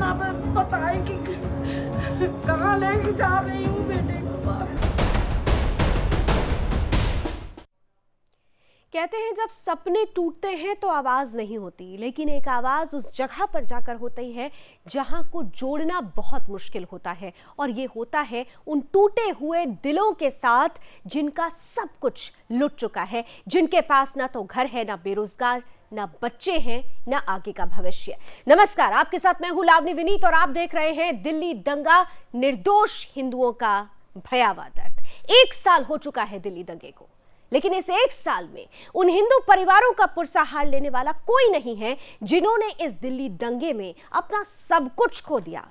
ना बताए कि कहाँ लेके जा रही हूँ बेटे को। कहते हैं जब सपने टूटते हैं तो आवाज नहीं होती, लेकिन एक आवाज उस जगह पर जाकर होती है जहां को जोड़ना बहुत मुश्किल होता है। और ये होता है उन टूटे हुए दिलों के साथ जिनका सब कुछ लुट चुका है, जिनके पास ना तो घर है, ना बेरोजगार, ना बच्चे हैं, ना आगे का भविष्य। नमस्कार, आपके साथ मैं हूं लावनी विनीत और आप देख रहे हैं दिल्ली दंगा, निर्दोष हिंदुओं का भयावह दर्द। 1 साल हो चुका है दिल्ली दंगे को, लेकिन इस 1 साल में उन हिंदू परिवारों का पुरसहार लेने वाला कोई नहीं है जिन्होंने इस दिल्ली दंगे में अपना सब कुछ खो दिया।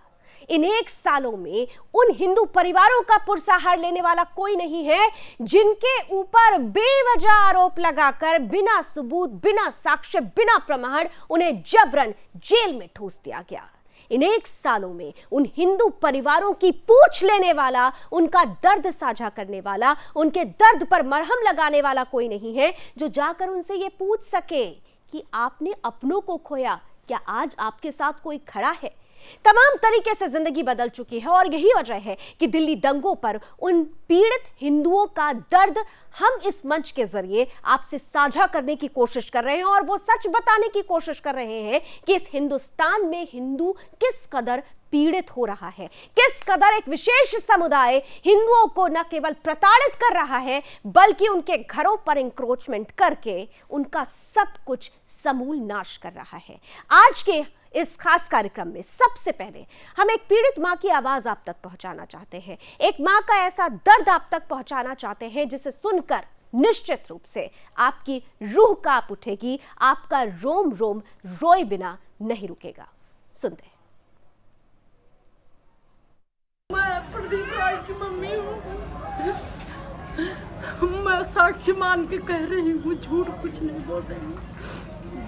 इन 1 सालों में उन हिंदू परिवारों का पुरसहार लेने वाला कोई नहीं है जिनके ऊपर बेवजह आरोप लगाकर बिना सबूत, बिना साक्ष्य, बिना प्रमाण उन्हें जबरन जेल में ठूस दिया गया। इन 1 सालों में उन हिंदू परिवारों की पूछ लेने वाला, उनका दर्द साझा करने वाला, उनके दर्द पर मरहम लगाने वाला कोई नहीं है जो जाकर उनसे ये पूछ सके कि आपने अपनों को खोया, क्या आज आपके साथ कोई खड़ा है। तमाम तरीके से जिंदगी बदल चुकी है और यही वजह है कि दिल्ली दंगों पर उन पीड़ित हिंदुओं का दर्द हम इस मंच के जरिए आपसे साझा करने की कोशिश कर रहे हैं और वो सच बताने की कोशिश कर रहे हैं कि इस हिंदुस्तान में हिंदू किस कदर पीड़ित हो रहा है, किस कदर एक विशेष समुदाय हिंदुओं को न केवल प्रताड़ित कर रहा है बल्कि उनके घरों पर इंक्रोचमेंट करके उनका सब कुछ समूल नाश कर रहा है। आज के इस खास कार्यक्रम में सबसे पहले हम एक पीड़ित मां की आवाज आप तक पहुंचाना चाहते हैं, एक मां का ऐसा दर्द आप तक पहुंचाना चाहते हैं जिसे सुनकर निश्चित रूप से आपकी रूह कांप उठेगी, आपका रोम रोम रोए बिना नहीं रुकेगा। सुनते हैं। मैं प्रदीप राय की मम्मी हूँ। मैं साक्षी मान के कह रही हूँ, झूठ कुछ नहीं बोल रही हूँ।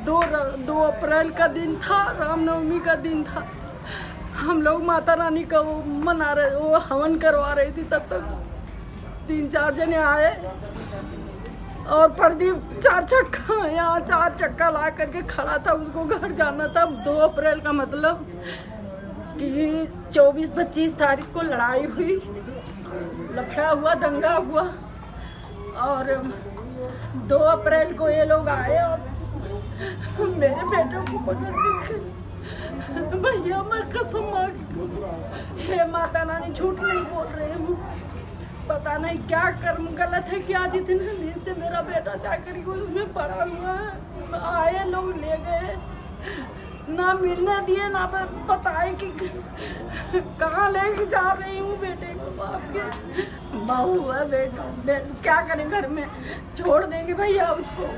2 अप्रैल का दिन था, रामनवमी का दिन था। हम लोग माता रानी का वो मना रहे, वो हवन करवा रही थी। तब तक 3-4 जने आए और प्रदीप 4 चक्का ला करके खड़ा था, उसको घर जाना था। 2 अप्रैल का मतलब कि 24-25 तारीख को लड़ाई हुई, लफड़ा हुआ, दंगा हुआ और 2 अप्रैल को ये लोग आए और मेरे बेटे को पकड़ के, भैया मैं कसम मांगती हूँ, हे माता रानी झूठ नहीं बोल रही हूँ, पता नहीं क्या कर्म गलत है कि आज इतने दिन से मेरा बेटा जाकर उसमें पड़ा हुआ है। आए लोग ले गए, ना मिलने दिए, ना बताए कि कहाँ लेके जा रही हूँ बेटे को। आपके बहू है, बेटा क्या करें, घर में छोड़ देंगे भैया उसको।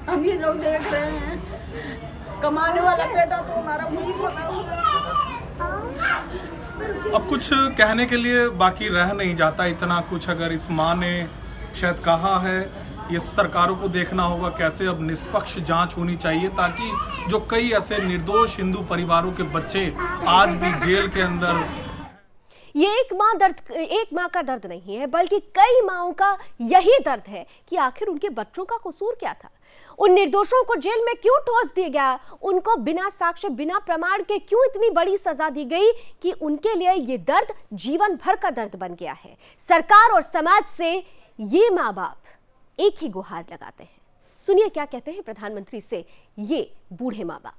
हम ये लोग देख रहे हैं, कमाने वाला बेटा तो हमारा मुझे पता होगा। अब कुछ कहने के लिए बाकी रह नहीं जाता, इतना कुछ अगर इस माँ ने शायद कहा है। ये सरकारों को देखना होगा कैसे अब निष्पक्ष जांच होनी चाहिए ताकि जो कई ऐसे निर्दोष हिंदू परिवारों के बच्चे आज भी जेल के अंदर। ये एक माँ का दर्द नहीं है बल्कि कई माँओं का यही दर्द है कि आखिर उनके बच्चों का कसूर क्या था। उन निर्दोषों को जेल में क्यों ठोस दिया गया, उनको बिना साक्ष्य, बिना प्रमाण के क्यों इतनी बड़ी सजा दी गई कि उनके लिए ये दर्द जीवन भर का दर्द बन गया है। सरकार और समाज से ये माँ बाप एक ही गुहार लगाते हैं। सुनिए क्या कहते हैं प्रधानमंत्री से ये बूढ़े माँ बाप।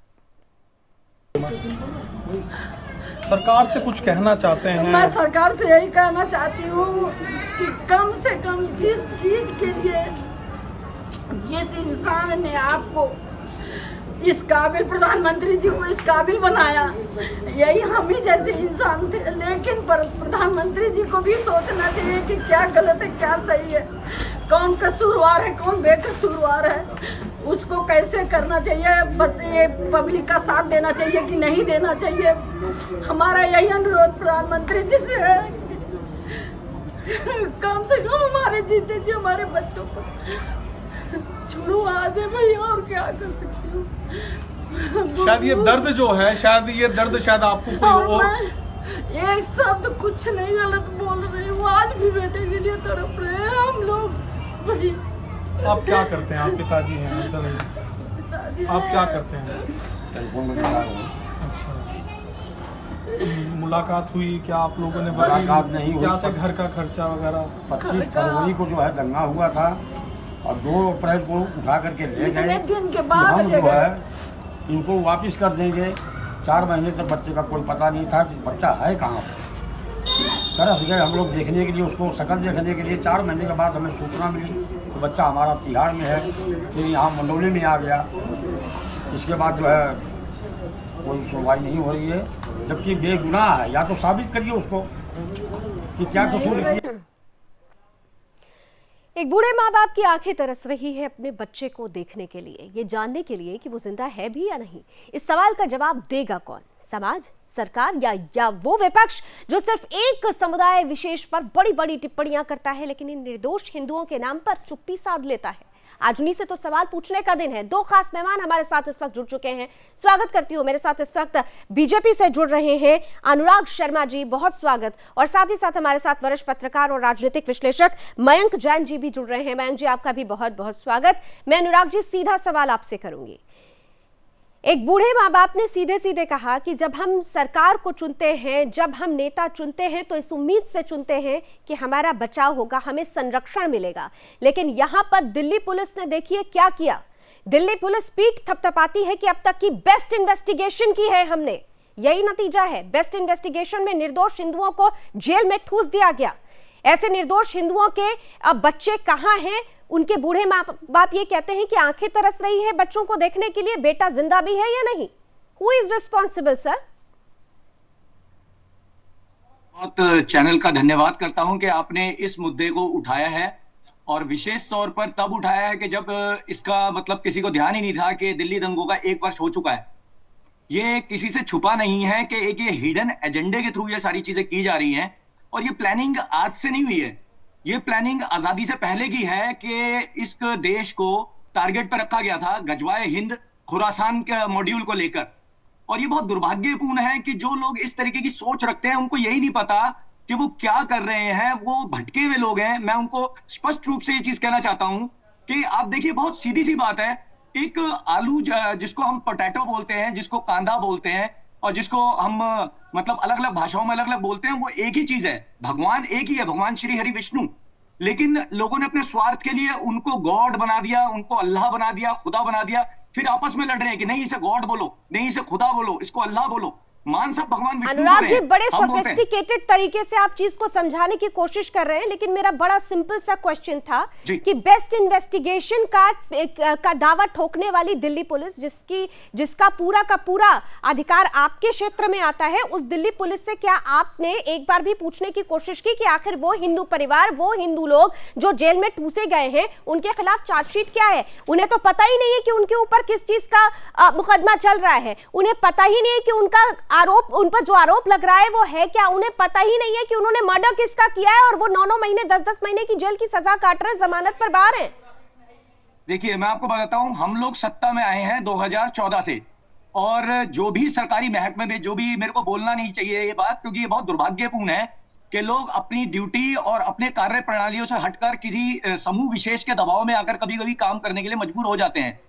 सरकार से कुछ कहना चाहते हैं? मैं सरकार से यही कहना चाहती हूँ कि कम से कम जिस चीज के लिए, जिस इंसान ने आपको इस काबिल, प्रधानमंत्री जी को इस काबिल बनाया, यही हम ही जैसे इंसान थे। लेकिन प्रधानमंत्री जी को भी सोचना चाहिए कि क्या गलत है, क्या सही है, कौन कसूरवार है, कौन बेकसूरवार है, उसको कैसे करना चाहिए, ये पब्लिक का साथ देना चाहिए कि नहीं देना चाहिए। हमारा यही अनुरोध प्रधानमंत्री जी से है, कम से कम हमारे जीते जी हमारे बच्चों को छुड़वा दे भैया, और क्या कर सकती हूँ। शायद ये दर्द जो है, शायद ये दर्द शायद आपको कोई एक शब्द कुछ नहीं गलत बोल रही हूँ। आज भी बेटे के लिए तड़प रहे हैं हम लोग। भाई आप क्या करते हैं? आप पिताजी हैं, पिताजी आप क्या करते हैं? टेलीफोन में बता रहा हूँ। अच्छा, मुलाकात हुई क्या आप लोगों ने मुलाकात नहीं हुई। क्या से घर का खर्चा वगैरह? 25 फरवरी को जो है दंगा हुआ था और 2 अप्रैल को उठा करके ले गए। दिन के कि बाद हम जो है इनको वापस कर देंगे। 4 महीने तक बच्चे का कोई पता नहीं था कि बच्चा है कहाँ। तरस गए हम लोग देखने के लिए, उसको शक्ल देखने के लिए। 4 महीने के बाद हमें सूचना मिली तो बच्चा हमारा तिहाड़ में है, फिर यहाँ मंडौली में आ गया। इसके बाद जो है कोई सुनवाई नहीं हो रही है, जबकि बेगुनाह है। या तो साबित करिए उसको कि क्या कसूर किया। एक बूढ़े माँ बाप की आंखें तरस रही है अपने बच्चे को देखने के लिए, ये जानने के लिए कि वो जिंदा है भी या नहीं। इस सवाल का जवाब देगा कौन? समाज, सरकार या वो विपक्ष जो सिर्फ एक समुदाय विशेष पर बड़ी बड़ी टिप्पणियां करता है लेकिन इन निर्दोष हिंदुओं के नाम पर चुप्पी साध लेता है। आज उन्हीं से तो सवाल पूछने का दिन है। 2 खास मेहमान हमारे साथ इस वक्त जुड़ चुके हैं। स्वागत करती हूँ। मेरे साथ इस वक्त बीजेपी से जुड़ रहे हैं अनुराग शर्मा जी, बहुत स्वागत। और साथ ही साथ हमारे साथ वरिष्ठ पत्रकार और राजनीतिक विश्लेषक मयंक जैन जी भी जुड़ रहे हैं। मयंक जी, आपका भी बहुत बहुत स्वागत। मैं अनुराग जी सीधा सवाल आपसे करूंगी। एक बूढ़े माँ बाप ने सीधे सीधे कहा कि जब हम सरकार को चुनते हैं, जब हम नेता चुनते हैं तो इस उम्मीद से चुनते हैं कि हमारा बचाव होगा, हमें संरक्षण मिलेगा। लेकिन यहां पर दिल्ली पुलिस ने देखिए क्या किया। दिल्ली पुलिस पीठ थपथपाती है कि अब तक की बेस्ट इन्वेस्टिगेशन की है हमने। यही नतीजा है। बेस्ट इन्वेस्टिगेशन में निर्दोष हिंदुओं को जेल में ठूस दिया गया। ऐसे निर्दोष हिंदुओं के अब बच्चे कहां हैं? उनके बूढ़े माँ बाप ये कहते हैं कि आंखें तरस रही है बच्चों को देखने के लिए, बेटा जिंदा भी है या नहीं? Who is responsible sir? बहुत चैनल का धन्यवाद करता हूं कि आपने इस मुद्दे को उठाया है, और विशेष तौर पर तब उठाया है कि जब इसका मतलब किसी को ध्यान ही नहीं था कि दिल्ली दंगों का 1 वर्ष हो चुका है। ये किसी से छुपा नहीं है कि एक ये हिडन एजेंडे के थ्रू ये सारी चीजें की जा रही हैं, और ये प्लानिंग आज से नहीं हुई है। ये प्लानिंग आजादी से पहले की है कि इस देश को टारगेट पर रखा गया था गजवाए हिंद खुरासान के मॉड्यूल को लेकर। और ये बहुत दुर्भाग्यपूर्ण है कि जो लोग इस तरीके की सोच रखते हैं उनको यही नहीं पता कि वो क्या कर रहे हैं। वो भटके हुए लोग हैं। मैं उनको स्पष्ट रूप से ये चीज कहना चाहता हूं कि आप देखिए, बहुत सीधी सी बात है। एक आलू जिसको हम पोटैटो बोलते हैं, जिसको कांदा बोलते हैं, और जिसको हम मतलब अलग अलग भाषाओं में अलग अलग बोलते हैं, वो एक ही चीज है। भगवान एक ही है, भगवान श्री हरि विष्णु। लेकिन लोगों ने अपने स्वार्थ के लिए उनको गॉड बना दिया, उनको अल्लाह बना दिया, खुदा बना दिया। फिर आपस में लड़ रहे हैं कि नहीं इसे गॉड बोलो, नहीं इसे खुदा बोलो, इसको अल्लाह बोलो। मान सब भगवान विष्णु। अनुराग जी, बड़े सोफिस्टिकेटेड तरीके से आप चीज को समझाने की कोशिश कर रहे हैं, लेकिन मेरा बड़ा सिंपल सा क्वेश्चन था कि बेस्ट इन्वेस्टिगेशन का दावा ठोकने वाली दिल्ली पुलिस, जिसका पूरा का पूरा अधिकार आपके क्षेत्र में आता है, उस दिल्ली पुलिस से क्या आपने एक बार भी पूछने की कोशिश की कि आखिर वो हिंदू परिवार, वो हिंदू लोग जो जेल में ठूसे गए हैं, उनके खिलाफ चार्जशीट क्या है? उन्हें तो पता ही नहीं है कि उनके ऊपर किस चीज का मुकदमा चल रहा है। उन्हें पता ही नहीं है कि उनका आरोप, उन पर जो आरोप लग रहा है वो है क्या। उन्हें पता ही नहीं है कि उन्होंने मर्डर किसका किया है, और वो 9-9 महीने 10-10 महीने की जेल की सजा काट रहे हैं, जमानत पर बाहर हैं। देखिए, मैं आपको बताता हूं, हम लोग सत्ता में आए हैं 2014 से, और जो भी सरकारी महकमे में जो भी, मेरे को बोलना नहीं चाहिए ये बात, क्योंकि ये बहुत दुर्भाग्यपूर्ण है कि लोग अपनी ड्यूटी और अपने कार्य प्रणालियों से हटकर किसी समूह विशेष के दबाव में आकर कभी कभी काम करने के लिए मजबूर हो जाते हैं।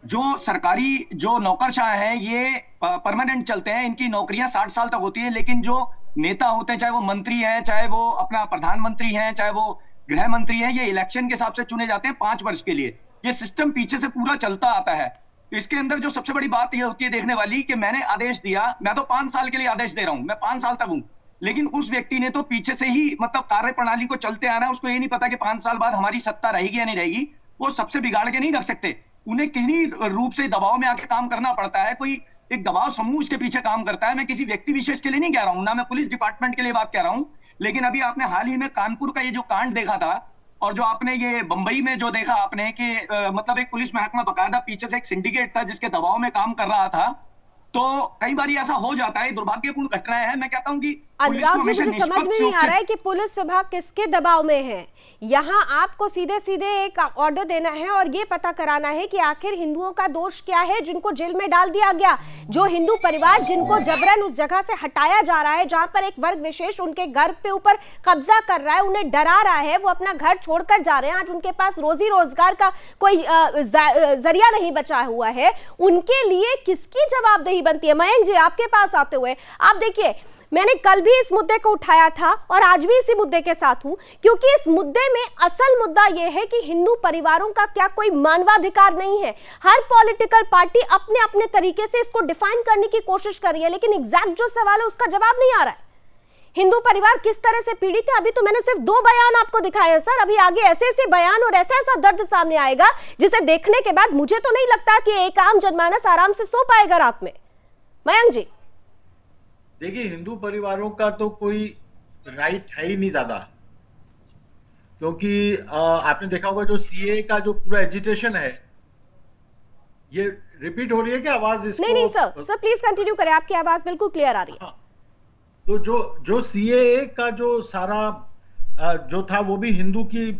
जो सरकारी जो नौकरशाह हैं ये परमानेंट चलते हैं, इनकी नौकरियां 60 साल तक होती है। लेकिन जो नेता होते हैं, चाहे वो मंत्री हैं, चाहे वो अपना प्रधानमंत्री हैं, चाहे वो गृह मंत्री हैं, ये इलेक्शन के हिसाब से चुने जाते हैं 5 वर्ष के लिए। ये सिस्टम पीछे से पूरा चलता आता है। इसके अंदर जो सबसे बड़ी बात ये होती है देखने वाली कि मैंने आदेश दिया, मैं तो 5 साल के लिए आदेश दे रहा हूं, मैं 5 साल तक हूं, लेकिन उस व्यक्ति ने तो पीछे से ही मतलब कार्य प्रणाली को चलते आ रहा है। उसको ये नहीं पता कि 5 साल बाद हमारी सत्ता रहेगी या नहीं रहेगी। वो सबसे बिगाड़ के नहीं रख सकते। उन्हें किसी रूप से दबाव में आके काम करना पड़ता है। कोई एक दबाव समूह उसके पीछे काम करता है। मैं किसी व्यक्ति विशेष के लिए नहीं कह रहा हूं, ना मैं पुलिस डिपार्टमेंट के लिए बात कह रहा हूं। लेकिन अभी आपने हाल ही में कानपुर का ये जो कांड देखा था, और जो आपने ये बंबई में जो देखा आपने कि मतलब एक पुलिस महकमा बकायदा पीछे से एक सिंडिकेट था जिसके दबाव में काम कर रहा था। तो कई बार ऐसा हो जाता है, दुर्भाग्यपूर्ण घटनाएं हैं। मैं कहता हूं कि अनुराग जी, मुझे समझ में नहीं आ रहा है कि पुलिस विभाग किसके दबाव में है। यहाँ आपको सीधे सीधे एक ऑर्डर देना है और ये पता कराना है कि आखिर हिंदुओं का दोष क्या है जिनको जेल में डाल दिया गया। जो हिंदू परिवार जिनको जबरन उस जगह से हटाया जा रहा है जहां पर एक वर्ग विशेष उनके घर पे ऊपर कब्जा कर रहा है, उन्हें डरा रहा है, वो अपना घर छोड़कर जा रहे हैं, आज उनके पास रोजी रोजगार का कोई जरिया नहीं बचा हुआ है, उनके लिए किसकी जवाबदेही बनती है? मयंक जी, आपके पास आते हुए आप देखिए, मैंने कल भी इस मुद्दे को उठाया था और आज भी इसी मुद्दे के साथ हूं, क्योंकि इस मुद्दे में असल मुद्दा यह है कि हिंदू परिवारों का क्या कोई मानवाधिकार नहीं है। हर पॉलिटिकल पार्टी अपने अपने तरीके से इसको डिफाइन करने की कोशिश कर रही है, लेकिन एग्जैक्ट जो सवाल है उसका जवाब नहीं आ रहा है। हिंदू परिवार किस तरह से पीड़ित है, अभी तो मैंने सिर्फ 2 बयान आपको दिखाए हैं सर, अभी आगे ऐसे ऐसे बयान और ऐसा ऐसा दर्द सामने आएगा जिसे देखने के बाद मुझे तो नहीं लगता कि एक आम जनमानस आराम से सो पाएगा रात में। मयंक जी, देखिए, हिंदू परिवारों का तो कोई राइट है ही नहीं ज्यादा, क्योंकि आपने देखा होगा जो सीए का जो पूरा एजिटेशन है, ये रिपीट हो रही है क्या आवाज? इसको नहीं सर प्लीज कंटिन्यू करें, आपकी आवाज बिल्कुल क्लियर आ रही है। हाँ, तो जो सीए का जो सारा जो था वो भी हिंदू की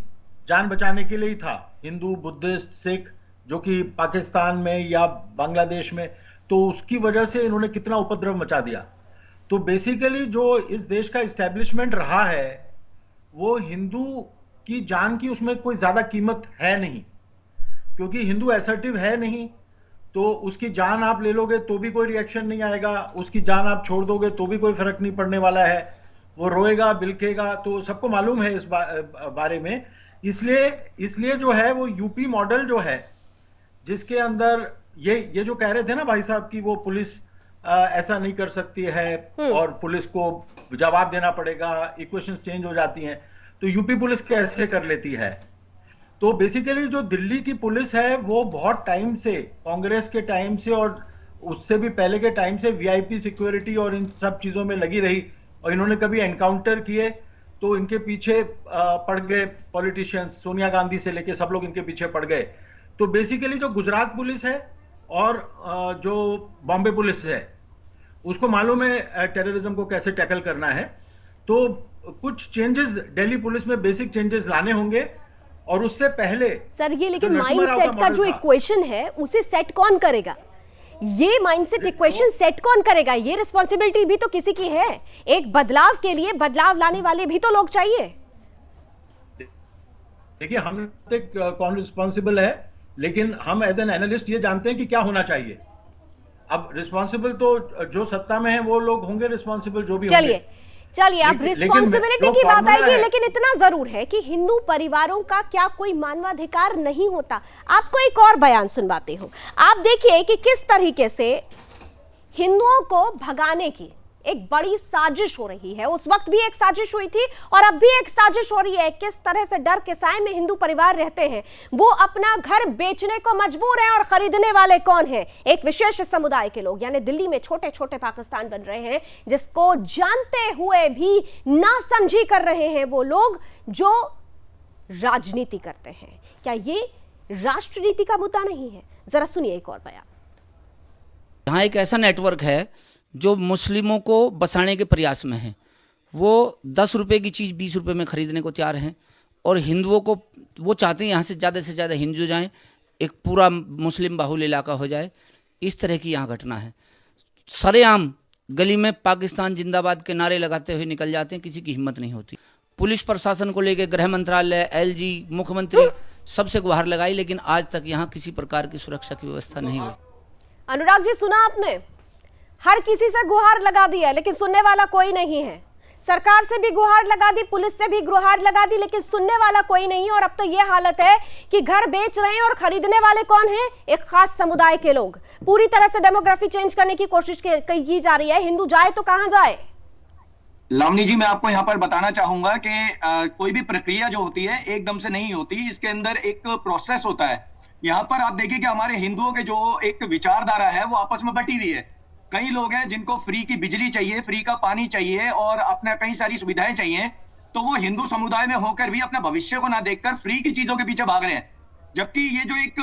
जान बचाने के लिए ही था। हिंदू, बुद्धिस्ट, सिख जो कि पाकिस्तान में या बांग्लादेश में, तो उसकी वजह से इन्होंने कितना उपद्रव मचा दिया। तो बेसिकली जो इस देश का इस्टेब्लिशमेंट रहा है वो हिंदू की जान की उसमें कोई ज्यादा कीमत है नहीं, क्योंकि हिंदू असर्टिव है नहीं, तो उसकी जान आप ले लोगे तो भी कोई रिएक्शन नहीं आएगा, उसकी जान आप छोड़ दोगे तो भी कोई फर्क नहीं पड़ने वाला है, वो रोएगा बिलखेगा, तो सबको मालूम है इस बारे में। इसलिए जो है वो यूपी मॉडल जो है, जिसके अंदर ये जो कह रहे थे ना भाई साहब कि वो पुलिस ऐसा नहीं कर सकती है और पुलिस को जवाब देना पड़ेगा, इक्वेशंस चेंज हो जाती हैं, तो यूपी पुलिस कैसे कर लेती है? तो बेसिकली जो दिल्ली की पुलिस है वो बहुत टाइम से, कांग्रेस के टाइम से और उससे भी पहले के टाइम से वीआईपी सिक्योरिटी और इन सब चीजों में लगी रही, और इन्होंने कभी एनकाउंटर किए तो इनके पीछे पड़ गए पॉलिटिशियंस, सोनिया गांधी से लेके सब लोग इनके पीछे पड़ गए। तो बेसिकली जो गुजरात पुलिस है और जो बॉम्बे पुलिस है उसको मालूम है टेररिज्म को कैसे टैकल करना है। तो कुछ चेंजेस दिल्ली पुलिस में बेसिक चेंजेस लाने होंगे, और उससे पहले सर ये लेकिन माइंडसेट का जो इक्वेशन है उसे सेट कौन करेगा? ये माइंडसेट इक्वेशन सेट कौन करेगा? ये रिस्पांसिबिलिटी भी तो किसी की है। एक बदलाव के लिए बदलाव लाने वाले भी तो लोग चाहिए। देखिए, हम कौन रिस्पांसिबल है, लेकिन हम एज एन एनालिस्ट ये जानते हैं कि क्या होना चाहिए। अब रिस्पांसिबल तो जो सत्ता में है वो लोग होंगे रिस्पांसिबल, जो भी चलिए अब रिस्पांसिबिलिटी की बात आएगी, लेकिन इतना जरूर है कि हिंदू परिवारों का क्या कोई मानवाधिकार नहीं होता? आपको एक और बयान सुनवाते हो। आप देखिए कि किस तरीके से हिंदुओं को भगाने की एक बड़ी साजिश हो रही है। उस वक्त भी एक साजिश हुई थी और अब भी एक साजिश हो रही है। किस तरह से डर के साए में हिंदू परिवार रहते हैं, वो अपना घर बेचने को मजबूर हैं और खरीदने वाले कौन हैं? एक विशेष समुदाय के लोग, यानी दिल्ली में छोटे छोटे पाकिस्तान बन रहे हैं, जिसको जानते हुए भी नासमझी कर रहे हैं वो लोग जो राजनीति करते हैं। क्या ये राष्ट्रनीति का मुद्दा नहीं है? जरा सुनिए एक और बयान। यहाँ एक ऐसा नेटवर्क है जो मुस्लिमों को बसाने के प्रयास में है। वो 10 रुपए की चीज़ 20 रुपए में खरीदने को तैयार हैं, और हिंदुओं को वो चाहते हैं यहाँ से ज़्यादा हिंदू जाएं, एक पूरा मुस्लिम बाहुल इलाका हो जाए। इस तरह की यहाँ घटना है। सरेआम गली में पाकिस्तान जिंदाबाद के नारे लगाते हुए निकल जाते हैं, किसी की हिम्मत नहीं होती। पुलिस प्रशासन को लेकर गृह मंत्रालय, एलजी, मुख्यमंत्री सबसे गुहार लगाई, लेकिन आज तक यहाँ किसी प्रकार की सुरक्षा की व्यवस्था नहीं हुई। अनुराग जी, सुना आपने? हर किसी से गुहार लगा दिया, लेकिन सुनने वाला कोई नहीं है। सरकार से भी गुहार लगा दी, पुलिस से भी गुहार लगा दी, लेकिन सुनने वाला कोई नहीं। और अब तो ये हालत है कि घर बेच रहे हैं और खरीदने वाले कौन हैं? एक खास समुदाय के लोग। पूरी तरह से डेमोग्राफी चेंज करने की कोशिश की जा रही है। हिंदू जाए तो कहां जाए? लावनी जी, मैं आपको यहाँ पर बताना चाहूंगा कि कोई भी प्रक्रिया जो होती है एकदम से नहीं होती, इसके अंदर एक प्रोसेस होता है। यहाँ पर आप देखिए कि हमारे हिंदुओं के जो एक विचारधारा है वो आपस में बटी हुई है। कई लोग हैं जिनको फ्री की बिजली चाहिए, फ्री का पानी चाहिए और अपना कई सारी सुविधाएं चाहिए, तो वो हिंदू समुदाय में होकर भी अपने भविष्य को ना देखकर फ्री की चीजों के पीछे भाग रहे हैं। जबकि ये जो एक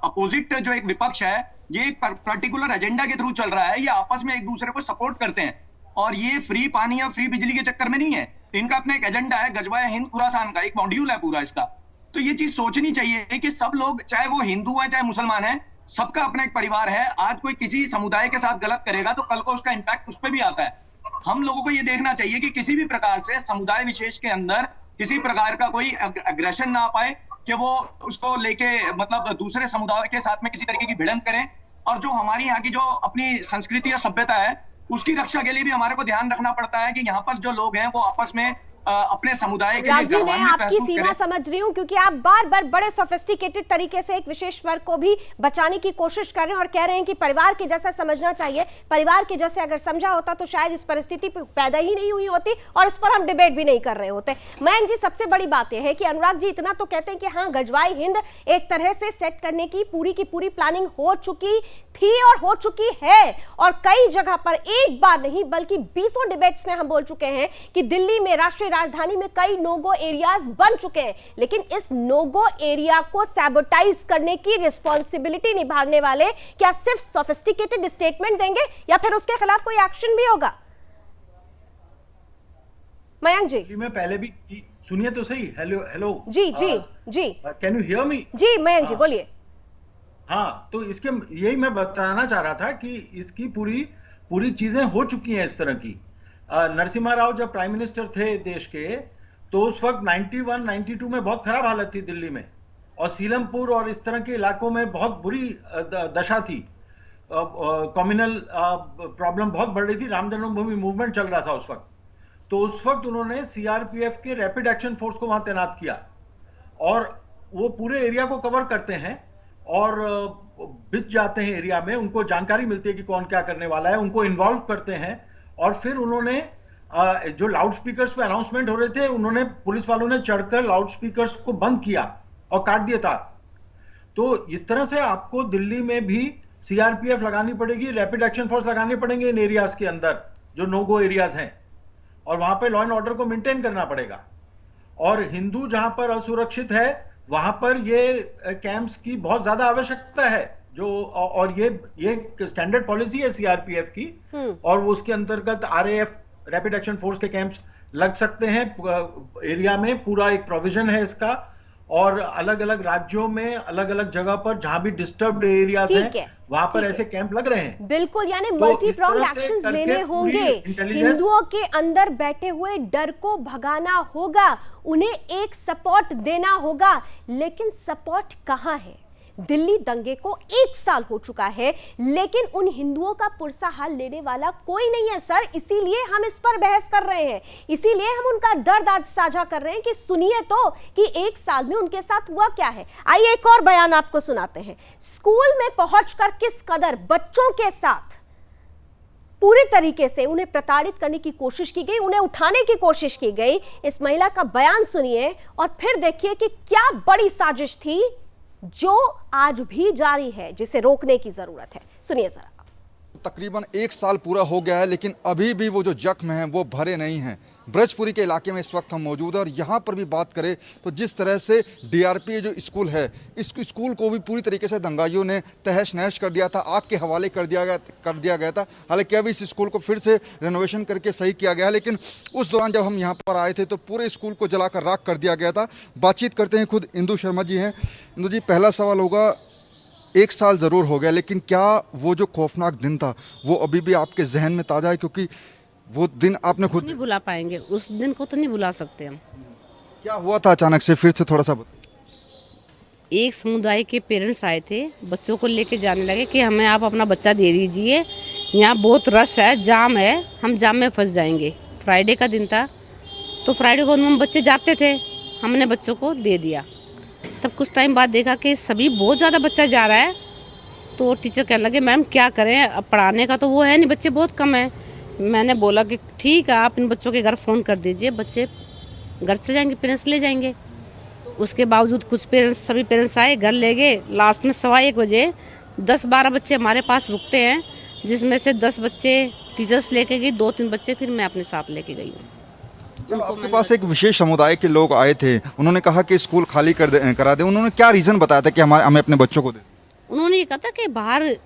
अपोजिट जो एक विपक्ष है, ये एक पर्टिकुलर एजेंडा के थ्रू चल रहा है, ये आपस में एक दूसरे को सपोर्ट करते हैं। और ये फ्री पानी और फ्री बिजली के चक्कर में नहीं है। इनका अपना एक एजेंडा है, गजवाए हिंद खुरासान का एक मॉड्यूल है पूरा इसका। तो ये चीज सोचनी चाहिए कि सब लोग, चाहे वो हिंदू है चाहे मुसलमान है, सबका अपना एक परिवार है। आज कोई किसी समुदाय के साथ गलत करेगा तो कल को उसका इम्पैक्ट उस पर भी आता है। हम लोगों को ये देखना चाहिए कि किसी भी प्रकार से समुदाय विशेष के अंदर किसी प्रकार का कोई अग्रेशन ना आ पाए कि वो उसको लेके मतलब दूसरे समुदाय के साथ में किसी तरीके की भिड़ंत करें। और जो हमारी यहाँ की जो अपनी संस्कृति और सभ्यता है उसकी रक्षा के लिए भी हमारे को ध्यान रखना पड़ता है कि यहाँ पर जो लोग हैं वो आपस में अपने समुदाय के लिए राजीव, मैं आपकी सीमा समझ रही हूँ, क्योंकि आप बार बार बड़े सोफिस्टिकेटेड तरीके से एक विशेष वर्ग को भी बचाने की कोशिश कर रहे हैं और कह रहे हैं कि परिवार के जैसा समझना चाहिए। परिवार के जैसे अगर समझा होता तो शायद इस परिस्थिति पैदा ही नहीं हुई होती और इस पर हम डिबेट भी नहीं कर रहे होते। मयंक जी, सबसे बड़ी बात यह है कि अनुराग जी इतना तो कहते हैं कि हाँ, गजवाई हिंद एक तरह से सेट करने की पूरी प्लानिंग हो चुकी थी और हो चुकी है, और कई जगह पर एक बार नहीं बल्कि 20 डिबेट्स में हम बोल चुके हैं कि दिल्ली में, राष्ट्रीय राजधानी में कई नोगो एरियाज बन चुके हैं, लेकिन इस नोगो एरिया को सैबोटाइज करने की रिस्पॉन्सिबिलिटी निभाने वाले क्या सिर्फ सोफिस्टिकेटेड स्टेटमेंट देंगे या फिर उसके खिलाफ कोई एक्शन भी होगा? मयंक जी, मैं पहले भी सुनिए तो सही। हेलो जी जी जी, कैन यू हियर मी? जी मयंक जी बोलिए। हाँ, तो इसके यही मैं बताना चाह रहा था कि इसकी पूरी चीजें हो चुकी हैं इस तरह की। नरसिम्हा राव जब प्राइम मिनिस्टर थे देश के, तो उस वक्त 91-92 में बहुत खराब हालत थी दिल्ली में, और सीलमपुर और इस तरह के इलाकों में बहुत बुरी दशा थी। कम्युनल प्रॉब्लम बहुत बढ़ रही थी, राम जन्मभूमि मूवमेंट चल रहा था उस वक्त। तो उस वक्त उन्होंने सीआरपीएफ के रैपिड एक्शन फोर्स को वहां तैनात किया, और वो पूरे एरिया को कवर करते हैं और बिछ जाते हैं एरिया में, उनको जानकारी मिलती है कि कौन क्या करने वाला है, उनको इन्वॉल्व करते हैं। और फिर उन्होंने जो लाउड स्पीकर्स पे अनाउंसमेंट हो रहे थे, उन्होंने, पुलिस वालों ने चढ़कर लाउड स्पीकर्स को बंद किया और काट दिया तार। तो इस तरह से आपको दिल्ली में भी सीआरपीएफ लगानी पड़ेगी, रैपिड एक्शन फोर्स लगाने पड़ेंगे इन एरियाज के अंदर जो नो गो एरियाज हैं, और वहां पे लॉ एंड ऑर्डर को मेंटेन करना पड़ेगा। और हिंदू जहां पर असुरक्षित है वहां पर ये कैंप्स की बहुत ज्यादा आवश्यकता है, जो, और ये स्टैंडर्ड पॉलिसी है सीआरपीएफ की, और वो उसके अंतर्गत आरएएफ रैपिड एक्शन फोर्स के कैंप्स लग सकते हैं एरिया में। पूरा एक प्रोविजन है इसका, और अलग अलग राज्यों में अलग अलग जगह पर जहां भी डिस्टर्ब्ड एरियाज हैं वहां पर ऐसे कैंप लग रहे हैं। बिल्कुल, यानी मल्टी प्रॉन्ग एक्शंस लेने होंगे। हिंदुओं के अंदर बैठे हुए डर को भगाना होगा, उन्हें एक सपोर्ट देना होगा, लेकिन सपोर्ट कहां है? दिल्ली दंगे को 1 साल हो चुका है, लेकिन उन हिंदुओं का पुरसा हाल लेने वाला कोई नहीं है सर। इसीलिए हम इस पर बहस कर रहे हैं, इसीलिए हम उनका दर्द आज साझा कर रहे हैं कि सुनिए तो कि 1 साल में उनके साथ हुआ क्या है। आइए एक और बयान आपको सुनाते हैं। स्कूल में पहुंचकर किस कदर बच्चों के साथ पूरी तरीके से उन्हें प्रताड़ित करने की कोशिश की गई, उन्हें उठाने की कोशिश की गई। इस महिला का बयान सुनिए और फिर देखिए कि क्या बड़ी साजिश थी जो आज भी जारी है, जिसे रोकने की जरूरत है। सुनिए जरा। तकरीबन 1 साल पूरा हो गया है, लेकिन अभी भी वो जो जख्म हैं वो भरे नहीं हैं। ब्रजपुरी के इलाके में इस वक्त हम मौजूद हैं, और यहाँ पर भी बात करें तो जिस तरह से डीआरपी जो स्कूल है, इस स्कूल को भी पूरी तरीके से दंगाइयों ने तहस नहस कर दिया था, आग के हवाले कर दिया गया था। हालांकि अभी इस स्कूल को फिर से रेनोवेशन करके सही किया गया है, लेकिन उस दौरान जब हम यहाँ पर आए थे तो पूरे स्कूल को जलाकर राख कर दिया गया था। बातचीत करते हैं, खुद इंदु शर्मा जी हैं। इंदु जी, पहला सवाल होगा, 1 साल ज़रूर हो गया, लेकिन क्या वो जो खौफनाक दिन था वो अभी भी आपके जहन में ताज़ा है? क्योंकि वो दिन आपने खुद नहीं भुला पाएंगे, उस दिन को तो नहीं भुला सकते हम। क्या हुआ था अचानक से? फिर से थोड़ा सा बताइए। एक समुदाय के पेरेंट्स आए थे, बच्चों को लेके जाने लगे कि हमें आप अपना बच्चा दे दीजिए, यहाँ बहुत रश है, जाम है, हम जाम में फंस जाएंगे। फ्राइडे का दिन था, तो फ्राइडे को उनमें बच्चे जाते थे, हमने बच्चों को दे दिया। तब कुछ टाइम बाद देखा कि सभी बहुत ज़्यादा बच्चा जा रहा है, तो टीचर कहने लगे मैम क्या करें, अब पढ़ाने का तो वो है नहीं, बच्चे बहुत कम है। मैंने बोला कि ठीक है, आप इन बच्चों के घर फ़ोन कर दीजिए, बच्चे घर चले जाएंगे, पेरेंट्स ले जाएंगे। उसके बावजूद कुछ पेरेंट्स, सभी पेरेंट्स आए, घर ले गए। लास्ट में 1:15 बजे 10-12 बच्चे हमारे पास रुकते हैं, जिसमें से 10 बच्चे टीचर्स लेके गई, 2-3 बच्चे फिर मैं अपने साथ लेके गई हूँ। जब आपके पास एक विशेष समुदाय के लोग आए थे, उन्होंने कहा कि स्कूल खाली करा दे, उन्होंने क्या रीज़न बताया था कि हमें अपने बच्चों को दे? उन्होंने ये कहा था कि बाहर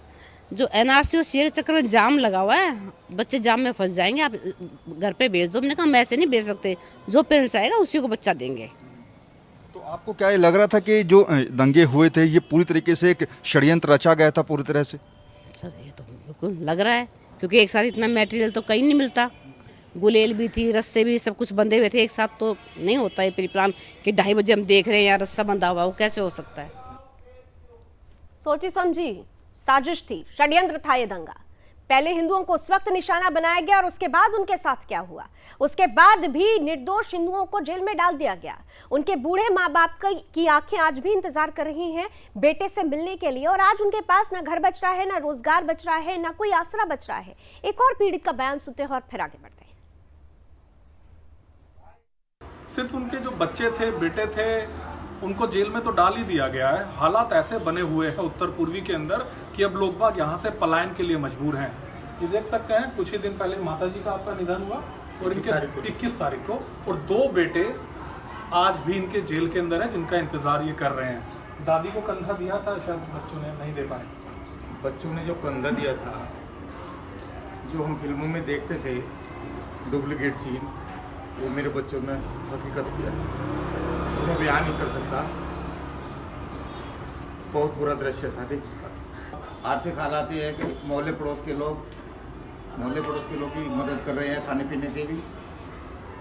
जो एनआरसी और सीए के चक्कर में जाम लगा हुआ है, बच्चे जाम में फंस जाएंगे, आप घर पे भेज दो। हमने कहा हम ऐसे नहीं भेज सकते, जो पेरेंट्स आएगा उसी को बच्चा देंगे। तो आपको क्या ये लग रहा था कि जो दंगे हुए थे ये पूरी तरीके से एक षड्यंत्र रचा गया था पूरी तरह से? सर ये तो बिल्कुल लग रहा है, क्योंकि एक साथ इतना मटेरियल तो कहीं नहीं मिलता। गुलेल भी थी, रस्से भी, सब कुछ बंधे हुए थे एक साथ, तो नहीं होता है प्री प्लान कि 2:30 बजे हम देख रहे हैं यार रस्सा बंधा हुआ, वो कैसे हो सकता है? सोची समझी साजिश थी, षड्यंत्र था ये दंगा। पहले हिंदुओं को उस वक्त निशाना बनाया गया और उसके बाद उनके साथ क्या हुआ, उसके बाद भी निर्दोष हिंदुओं को जेल में डाल दिया गया। उनके बूढ़े माँ बाप की आंखें आज भी इंतजार कर रही हैं बेटे से मिलने के लिए, और आज उनके पास ना घर बच रहा है, ना रोजगार बच रहा है, ना कोई आसरा बच रहा है। एक और पीड़ित का बयान सुनते हैं और फिर आगे बढ़ते हैं। सिर्फ उनके जो बच्चे थे, बेटे थे, उनको जेल में तो डाल ही दिया गया है। हालात ऐसे बने हुए हैं उत्तर पूर्वी के अंदर कि अब लोग बाग यहाँ से पलायन के लिए मजबूर हैं। ये देख सकते हैं, कुछ ही दिन पहले माता जी का आपका निधन हुआ और इनके 21 तारीख को, और 2 बेटे आज भी इनके जेल के अंदर हैं जिनका इंतजार ये कर रहे हैं। दादी को कंधा दिया था, शायद बच्चों ने नहीं दे पाए। बच्चों ने जो कंधा दिया था, जो हम फिल्मों में देखते थे डुप्लीकेट सीन, वो मेरे बच्चों ने हकीकत किया। मैं बयान नहीं कर सकता, बहुत बुरा दृश्य था। आर्थिक हालात ये है कि मोहल्ले पड़ोस के लोग की मदद कर रहे हैं, खाने पीने के भी,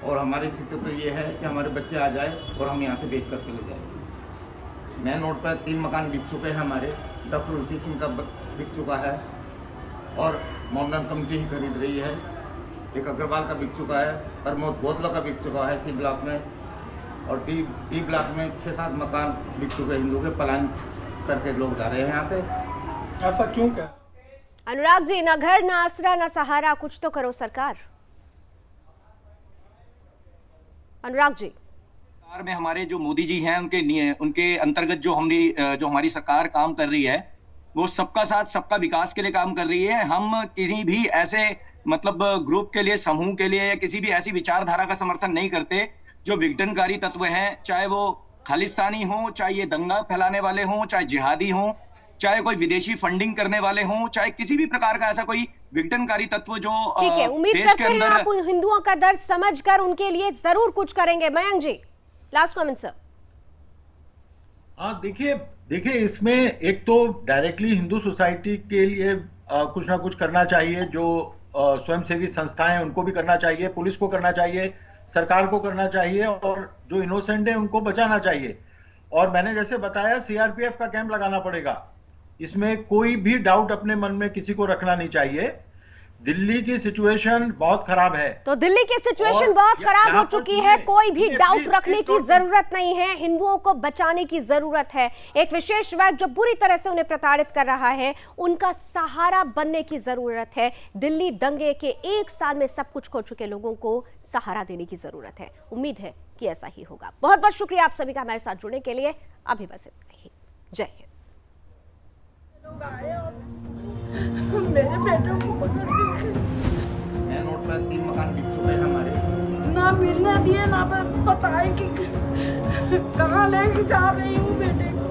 और हमारी स्थिति तो ये है कि हमारे बच्चे आ जाए और हम यहाँ से बेच कर चले जाए। मेन रोड पर 3 मकान बिक चुके हैं हमारे, डॉक्टर वीपी सिंह का बिक चुका है और मॉडर्न कमेटी ही खरीद रही है। एक अग्रवाल का बिक चुका है, प्रमोद बोतला का बिक चुका है सी ब्लॉक में, और डी ब्लॉक में 6-7 मकान बिक चुके हैं। हिंदू के पलायन करके लोग जा रहे हैं यहाँ से। ऐसा क्यों? क्या अनुराग जी, ना घर, ना आसरा, ना सहारा, कुछ तो करो सरकार। अनुराग जी, सरकार में हमारे जो मोदी जी हैं, उनके अंतर्गत जो हमारी सरकार काम कर रही है, वो सबका साथ सबका विकास के लिए काम कर रही है। हम किसी भी ऐसे मतलब ग्रुप के लिए, समूह के लिए या किसी भी ऐसी विचारधारा का समर्थन नहीं करते जो विघटनकारी तत्व हैं, चाहे वो खालिस्तानी हो, चाहे ये दंगा फैलाने वाले हों, चाहे जिहादी हों, चाहे कोई विदेशी फंडिंग करने वाले हों, चाहे किसी भी प्रकार का ऐसा कोई विघटनकारी तत्व जो ठीक है, उम्मीद करते हैं आप उन हिंदुओं का दर्द समझकर उनके लिए जरूर कुछ करेंगे। मयंक जी, लास्ट कमेंट सर। हाँ, देखिए इसमें एक तो डायरेक्टली हिंदू सोसाइटी के लिए कुछ ना कुछ करना चाहिए, जो स्वयंसेवी संस्थाएं हैं उनको भी करना चाहिए, पुलिस को करना चाहिए, सरकार को करना चाहिए, और जो इनोसेंट है उनको बचाना चाहिए। और मैंने जैसे बताया, सीआरपीएफ का कैंप लगाना पड़ेगा, इसमें कोई भी डाउट अपने मन में किसी को रखना नहीं चाहिए। दिल्ली की सिचुएशन बहुत खराब है। तो दिल्ली की सिचुएशन बहुत खराब हो चुकी है, कोई भी डाउट रखने की जरूरत नहीं है। हिंदुओं को बचाने की जरूरत है। एक विशेष वर्ग जो बुरी तरह से उन्हें प्रताड़ित कर रहा है, उनका सहारा बनने की जरूरत है। दिल्ली दंगे के 1 साल में सब कुछ खो चुके लोगों को सहारा देने की जरूरत है। उम्मीद है कि ऐसा ही होगा। बहुत बहुत शुक्रिया आप सभी का हमारे साथ जुड़ने के लिए। अभी बस इतना ही। जय हिंद। मेरे बेटे को पकड़ के मेन रोड पर 3 मकान बिक चुके हैं हमारे। ना मिलने दिए, ना बताए कि कहाँ लेके जा रही हूँ बेटे को।